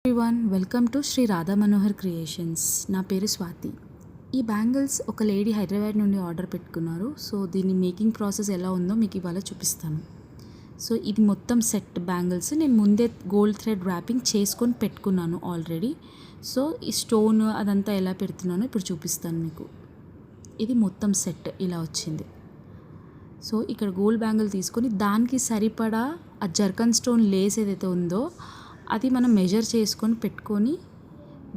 Everyone, welcome to Shri Radha Manohar creations. నా పేరు స్వాతి. ఈ బ్యాంగిల్స్ ఒక లేడీ హైదరాబాద్ నుండి ఆర్డర్ పెట్టుకున్నారు. సో దీని మేకింగ్ ప్రాసెస్ ఎలా ఉందో మీకు ఇవాళ చూపిస్తాను. సో ఇది మొత్తం సెట్ బ్యాంగిల్స్ నేను ముందే గోల్డ్ థ్రెడ్ ర్యాపింగ్ చేసుకొని పెట్టుకున్నాను ఆల్రెడీ. సో ఈ స్టోన్ అదంతా ఎలా పెడుతున్నానో ఇప్పుడు చూపిస్తాను మీకు. ఇది మొత్తం సెట్ ఇలా వచ్చింది. సో ఇక్కడ గోల్డ్ బ్యాంగిల్ తీసుకొని దానికి సరిపడా ఆ జర్కన్ స్టోన్ లేస్ ఏదైతే ఉందో అది మనం మెజర్ చేసుకొని పెట్టుకొని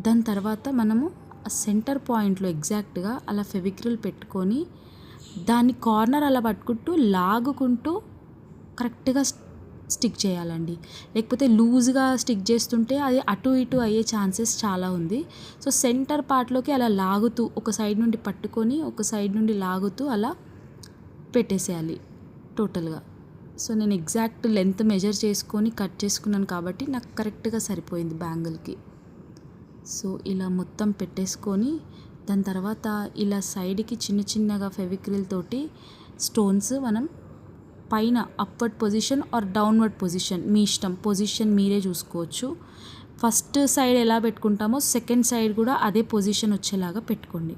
దాని తర్వాత మనము ఆ సెంటర్ పాయింట్లో ఎగ్జాక్ట్గా అలా ఫెవిక్రిల్ పెట్టుకొని దాన్ని కార్నర్ అలా పట్టుకుంటూ లాగుకుంటూ కరెక్ట్గా స్టిక్ చేయాలండి. లేకపోతే లూజ్గా స్టిక్ చేస్తుంటే అది అటు ఇటు అయ్యే ఛాన్సెస్ చాలా ఉంది. సో సెంటర్ పార్ట్లోకి అలా లాగుతూ ఒక సైడ్ నుండి పట్టుకొని ఒక సైడ్ నుండి లాగుతూ అలా పెట్టేసేయాలి టోటల్గా. సో నేను ఎగ్జాక్ట్ లెంత్ మెజర్ చేసుకొని కట్ చేసుకున్నాను కాబట్టి నాకు కరెక్ట్గా సరిపోయింది బ్యాంగిల్కి. సో ఇలా మొత్తం పెట్టేసుకొని దాని తర్వాత ఇలా సైడ్కి చిన్న చిన్నగా ఫెవిక్రిల్ తోటి స్టోన్స్ మనం పైన upward position or downward position మీ ఇష్టం, పొజిషన్ మీరే చూసుకోవచ్చు. ఫస్ట్ సైడ్ ఎలా పెట్టుకుంటామో సెకండ్ సైడ్ కూడా అదే పొజిషన్ వచ్చేలాగా పెట్టుకోండి.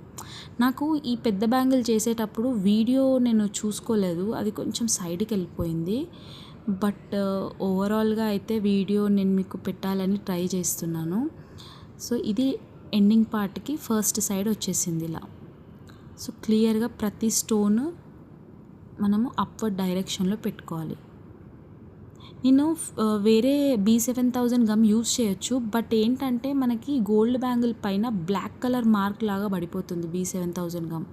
నాకు ఈ పెద్ద బ్యాంగిల్ చేసేటప్పుడు వీడియో నేను చూసుకోలేదు, అది కొంచెం సైడ్కి వెళ్ళిపోయింది. బట్ ఓవరాల్గా అయితే వీడియో నేను మీకు పెట్టాలని ట్రై చేస్తున్నాను. సో ఇది ఎండింగ్ పార్ట్కి ఫస్ట్ సైడ్ వచ్చేసింది ఇలా. సో క్లియర్గా ప్రతి స్టోన్ మనము అప్వర్డ్ డైరెక్షన్లో పెట్టుకోవాలి. నేను వేరే B7000 గమ్ యూజ్ చేయొచ్చు, బట్ ఏంటంటే మనకి గోల్డ్ బ్యాంగిల్ పైన బ్లాక్ కలర్ మార్క్ లాగా పడిపోతుంది B7000 గమ్.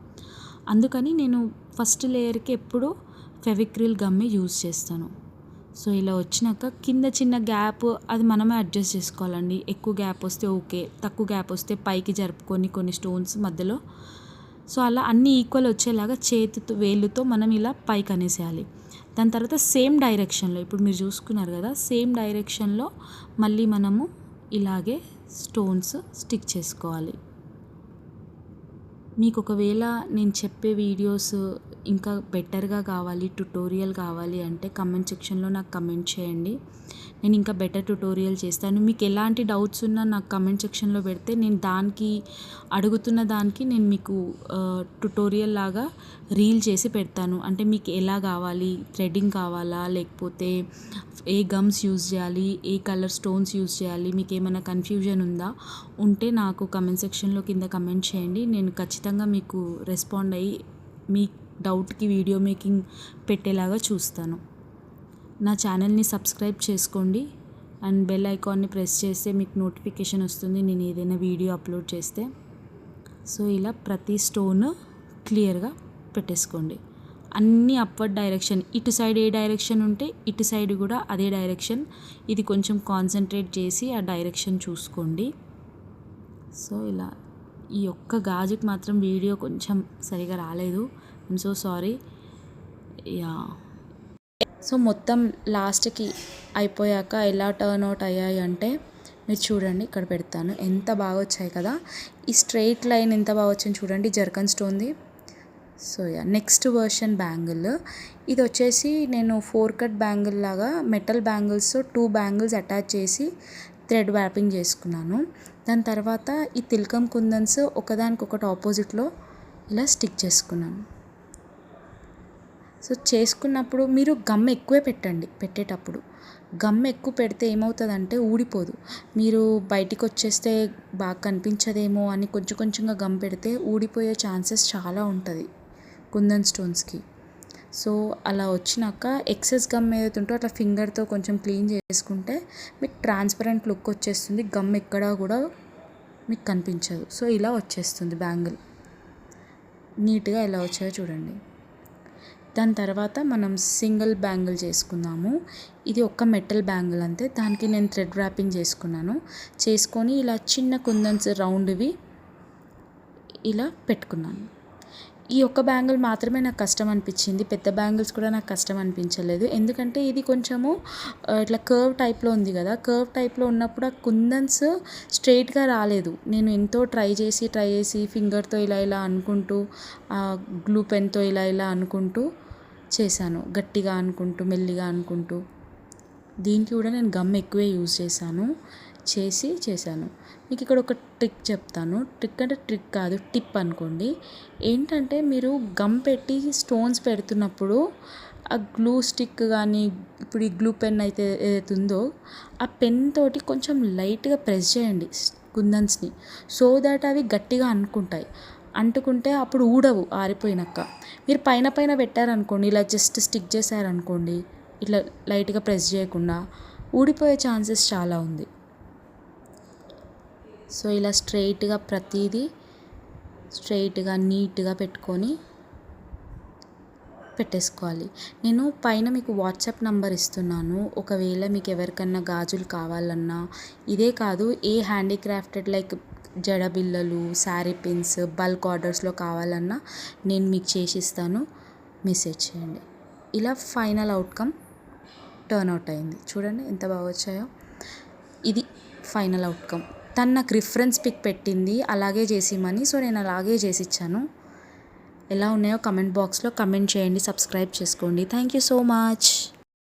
అందుకని నేను ఫస్ట్ లేయర్కి ఎప్పుడు ఫెవిక్రిల్ గమ్మే యూజ్ చేస్తాను. సో ఇలా వచ్చినాక కింద చిన్న గ్యాప్ అది మనమే అడ్జస్ట్ చేసుకోవాలండి. ఎక్కువ గ్యాప్ వస్తే ఓకే, తక్కువ గ్యాప్ వస్తే పైకి జరుపుకొని కొన్ని స్టోన్స్ మధ్యలో. సో అలా అన్నీ ఈక్వల్ వచ్చేలాగా చేతితో వేళ్ళుతో మనం ఇలా పైకి అనేసేయాలి. దాని తర్వాత సేమ్ డైరెక్షన్లో ఇప్పుడు మీరు చూసుకున్నారు కదా, సేమ్ డైరెక్షన్లో మళ్ళీ మనము ఇలాగే స్టోన్స్ స్టిక్ చేసుకోవాలి. మీకు ఒకవేళ నేను చెప్పే వీడియోస్ ఇంకా బెటర్గా కావాలి, ట్యుటోరియల్ కావాలి అంటే కమెంట్ సెక్షన్లో నాకు కమెంట్ చేయండి. నేను ఇంకా బెటర్ ట్యుటోరియల్ చేస్తాను. మీకు ఎలాంటి డౌట్స్ ఉన్నా నాకు కమెంట్ సెక్షన్లో పెడితే నేను దానికి అడుగుతున్న దానికి నేను మీకు ట్యుటోరియల్ లాగా రీల్ చేసి పెడతాను. అంటే మీకు ఎలా కావాలి, థ్రెడ్డింగ్ కావాలా లేకపోతే ఏ గమ్స్ యూజ్ చేయాలి, ఏ కలర్ స్టోన్స్ యూజ్ చేయాలి, మీకు ఏమైనా కన్ఫ్యూజన్ ఉంటే నాకు కమెంట్ సెక్షన్లో కింద కమెంట్ చేయండి. నేను ఖచ్చితంగా మీకు రెస్పాండ్ అయ్యి మీ డౌట్కి వీడియో మేకింగ్ పెట్టేలాగా చూస్తాను. నా ఛానల్ని సబ్స్క్రైబ్ చేసుకోండి అండ్ బెల్ ఐకాన్ని ప్రెస్ చేస్తే మీకు నోటిఫికేషన్ వస్తుంది నేను ఏదైనా వీడియో అప్లోడ్ చేస్తే. సో ఇలా ప్రతి స్టోన్ క్లియర్గా పెట్టేసుకోండి. అన్నీ అప్వర్డ్ డైరెక్షన్, ఇటు సైడ్ ఏ డైరెక్షన్ ఉంటే ఇటు సైడ్ కూడా అదే డైరెక్షన్. ఇది కొంచెం కాన్సన్ట్రేట్ చేసి ఆ డైరెక్షన్ చూసుకోండి. సో ఇలా ఈ ఒక్క గాజుకి మాత్రం వీడియో కొంచెం సరిగా రాలేదు, I'm so sorry. Yeah, so మొత్తం లాస్ట్కి అయిపోయాక ఎలా టర్న్ అవుట్ అయ్యాయి అంటే మీరు చూడండి, ఇక్కడ పెడతాను, ఎంత బాగా వచ్చాయి కదా. ఈ స్ట్రెయిట్ లైన్ ఎంత బాగా వచ్చింది చూడండి జర్కన్ స్టోన్ది. So yeah, next version bangle ఇది వచ్చేసి నేను 4 కట్ బ్యాంగిల్ లాగా మెటల్ బ్యాంగిల్స్ 2 బ్యాంగిల్స్ అటాచ్ చేసి థ్రెడ్ వ్యాపింగ్ చేసుకున్నాను. దాని తర్వాత ఈ తిలకం కుందన్స్ ఒకదానికొకటి ఆపోజిట్లో ఇలా స్టిక్ చేసుకున్నాను. సో చేసుకున్నప్పుడు మీరు గమ్ ఎక్కువే పెట్టండి. పెట్టేటప్పుడు గమ్ ఎక్కువ పెడితే ఏమవుతుందంటే ఊడిపోదు. మీరు బయటికి వచ్చేస్తే బాగా కనిపించదేమో అని కొంచెం కొంచెంగా గమ్ పెడితే ఊడిపోయే ఛాన్సెస్ చాలా ఉంటుంది కుందన్ స్టోన్స్కి. సో అలా వచ్చినాక ఎక్సెస్ గమ్ ఏదైతే ఉంటో అట్లా ఫింగర్తో కొంచెం క్లీన్ చేసుకుంటే మీకు ట్రాన్స్పరెంట్ లుక్ వచ్చేస్తుంది. గమ్ ఎక్కడా కూడా మీకు కనిపించదు. సో ఇలా వచ్చేస్తుంది బ్యాంగిల్, నీట్గా ఎలా వచ్చాయో చూడండి. దాని తర్వాత మనం సింగిల్ బ్యాంగిల్ చేసుకుందాము. ఇది ఒక్క మెటల్ బ్యాంగిల్ అంతే, దానికి నేను థ్రెడ్ ర్యాపింగ్ చేసుకొని ఇలా చిన్న కుందన్స్ రౌండ్వి ఇలా పెట్టుకున్నాను. ఈ ఒక్క బ్యాంగిల్ మాత్రమే నాకు కష్టం అనిపించింది, పెద్ద బ్యాంగిల్స్ కూడా నాకు కష్టం అనిపించలేదు. ఎందుకంటే ఇది కొంచెము ఇట్లా కర్వ్ టైప్లో ఉంది కదా, కర్వ్ టైప్లో ఉన్నప్పుడు ఆ కుందన్స్ స్ట్రైట్గా రాలేదు. నేను ఎంతో ట్రై చేసి ఫింగర్తో ఇలా అనుకుంటూ గ్లూ పెన్తో ఇలా అనుకుంటూ చేశాను, గట్టిగా అనుకుంటూ మెల్లిగా అనుకుంటూ. దీనికి కూడా నేను గమ్ ఎక్కువే యూజ్ చేశాను. చేశాను. మీకు ఇక్కడ ఒక ట్రిక్ చెప్తాను. ట్రిక్ అంటే ట్రిక్ కాదు, టిప్ అనుకోండి. ఏంటంటే మీరు గమ్ పెట్టి స్టోన్స్ పెడుతున్నప్పుడు ఆ గ్లూ స్టిక్ కానీ, ఇప్పుడు ఈ గ్లూ పెన్ అయితే ఏదైతే ఉందో ఆ పెన్ తోటి కొంచెం లైట్గా ప్రెస్ చేయండి కుందన్స్ని. సో దట్ అవి గట్టిగా అంటుకుంటే అప్పుడు ఊడవు ఆరిపోయినాక. మీరు పైన పైన పెట్టారనుకోండి, ఇలా జస్ట్ స్టిక్ చేశారనుకోండి, ఇట్లా లైట్గా ప్రెస్ చేయకుండా ఊడిపోయే ఛాన్సెస్ చాలా ఉంది. సో ఇలా స్ట్రైట్గా ప్రతిదీ స్ట్రైట్గా నీట్గా పెట్టేసుకోవాలి. నేను పైన మీకు వాట్సాప్ నంబర్ ఇస్తున్నాను. ఒకవేళ మీకు ఎవరికన్నా గాజులు కావాలన్నా, ఇదే కాదు ఏ హ్యాండీక్రాఫ్టెడ్ లైక్ జడబిళ్ళలు, శారీ పిన్స్ బల్క్ ఆర్డర్స్లో కావాలన్నా నేను మీకు చేసిస్తాను. మెసేజ్ చేయండి. ఇలా ఫైనల్ అవుట్కమ్ టర్న్ అవుట్ అయింది. చూడండి ఎంత బాగా వచ్చాయో. ఇది ఫైనల్ అవుట్కమ్. తను నాకు రిఫరెన్స్ పిక్ పెట్టింది అలాగే చేసిమని. సో నేను అలాగే చేసి ఇచ్చాను. ఎలా ఉన్నాయో కమెంట్ బాక్స్లో కమెంట్ చేయండి. సబ్స్క్రైబ్ చేసుకోండి. Thank you so much.